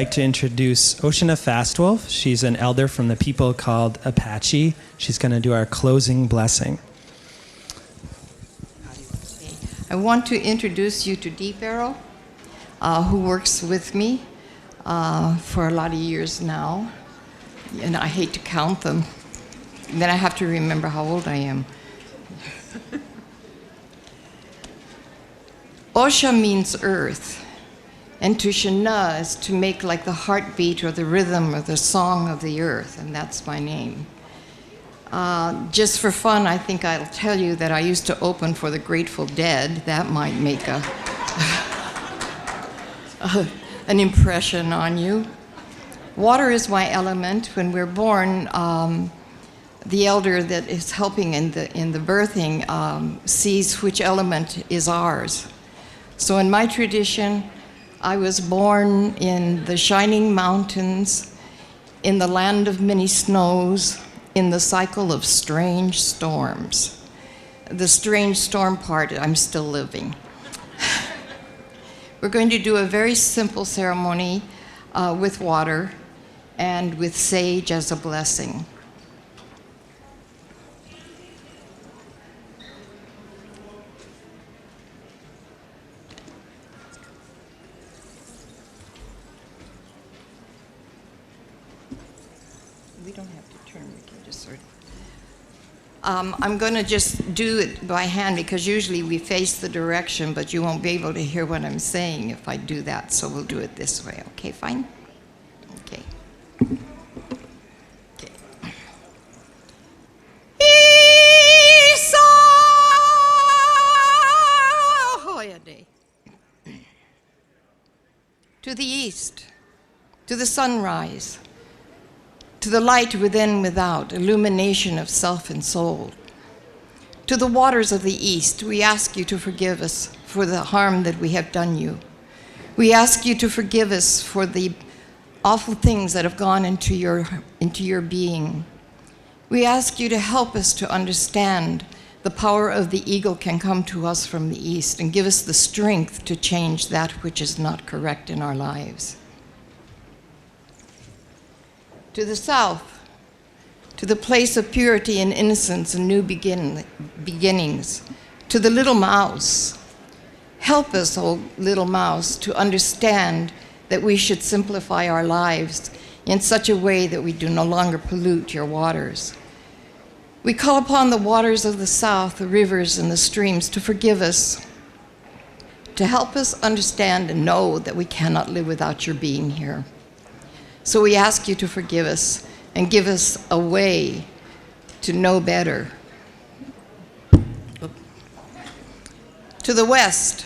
like to introduce Shinnah Fastwolf. She's an elder from the people called Apache. She's going to do our closing blessing. I want to introduce you to Deep Arrow, who works with me for a lot of years now. And I hate to count them. Then I have to remember how old I am. Osha means earth, and to Shinnah is to make like the heartbeat or the rhythm or the song of the earth, and that's my name. Just for fun, I think I'll tell you that I used to open for the Grateful Dead. That might make an impression on you. Water is my element. When we're born, the elder that is helping in the birthing sees which element is ours. So in my tradition, I was born in the shining mountains, in the land of many snows, in the cycle of strange storms. The strange storm part, I'm still living. We're going to do a very simple ceremony with water and with sage as a blessing. We don't have to turn, we can just sort of. I'm going to just do it by hand because usually we face the direction, but you won't be able to hear what I'm saying if I do that, so we'll do it this way. Okay, fine? Okay. Okay. To the east, to the sunrise, to the light within, without, illumination of self and soul. To the waters of the east, we ask you to forgive us for the harm that we have done you. We ask you to forgive us for the awful things that have gone into your being. We ask you to help us to understand the power of the eagle can come to us from the east and give us the strength to change that which is not correct in our lives. To the south, to the place of purity and innocence and new beginnings, to the little mouse. Help us, oh little mouse, to understand that we should simplify our lives in such a way that we do no longer pollute your waters. We call upon the waters of the south, the rivers and the streams, to forgive us, to help us understand and know that we cannot live without your being here. So we ask you to forgive us and give us a way to know better. To the west,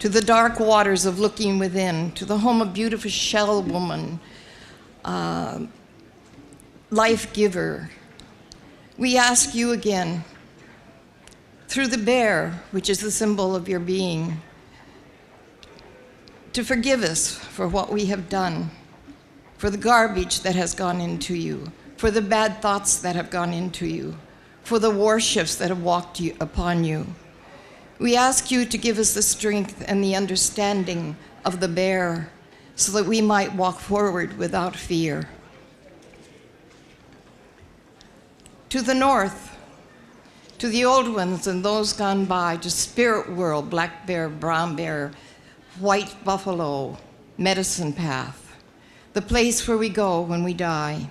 to the dark waters of looking within, to the home of beautiful shell woman, life giver. We ask you again, through the bear, which is the symbol of your being, to forgive us for what we have done, for the garbage that has gone into you, for the bad thoughts that have gone into you, for the warships that have walked upon you. We ask you to give us the strength and the understanding of the bear so that we might walk forward without fear. To the north, to the old ones and those gone by, to spirit world, black bear, brown bear, white buffalo, medicine path, the place where we go when we die,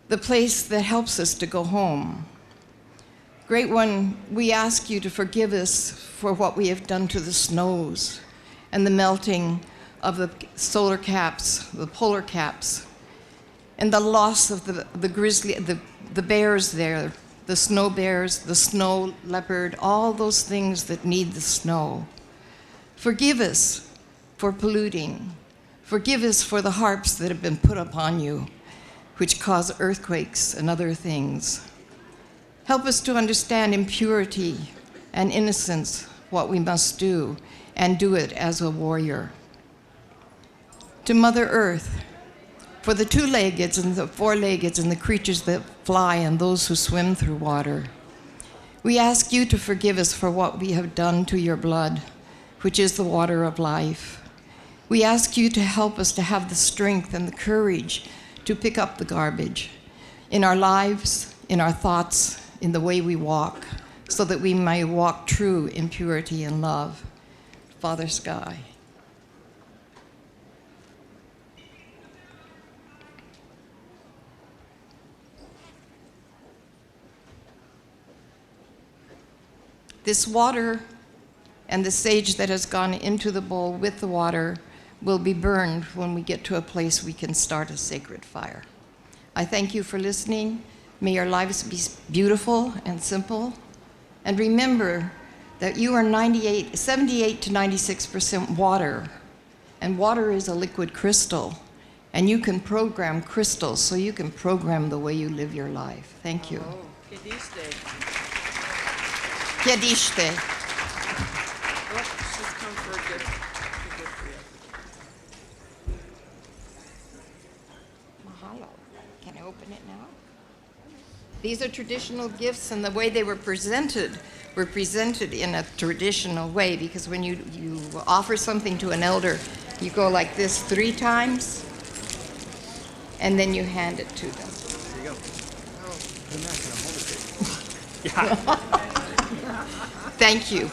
the place that helps us to go home. Great One, we ask you to forgive us for what we have done to the snows and the melting of the solar caps, the polar caps, and the loss of the grizzly, the bears there, the snow bears, the snow leopard, all those things that need the snow. Forgive us for polluting. Forgive us for the harps that have been put upon you, which cause earthquakes and other things. Help us to understand in purity and innocence what we must do, and do it as a warrior. To Mother Earth, for the two-leggeds and the four-leggeds and the creatures that fly and those who swim through water, we ask you to forgive us for what we have done to your blood, which is the water of life. We ask you to help us to have the strength and the courage to pick up the garbage in our lives, in our thoughts, in the way we walk, so that we may walk true in purity and love. Father Sky. This water and the sage that has gone into the bowl with the water will be burned when we get to a place we can start a sacred fire. I thank you for listening. May your lives be beautiful and simple. And remember that you are 78 to 96% water. And water is a liquid crystal. And you can program crystals, so you can program the way you live your life. Thank you. Kedishte. She's come for a gift. Mahalo. Can I open it now? These are traditional gifts, and the way they were presented in a traditional way, because when you offer something to an elder, you go like this 3 times, and then you hand it to them. There you go. Oh, Thank you.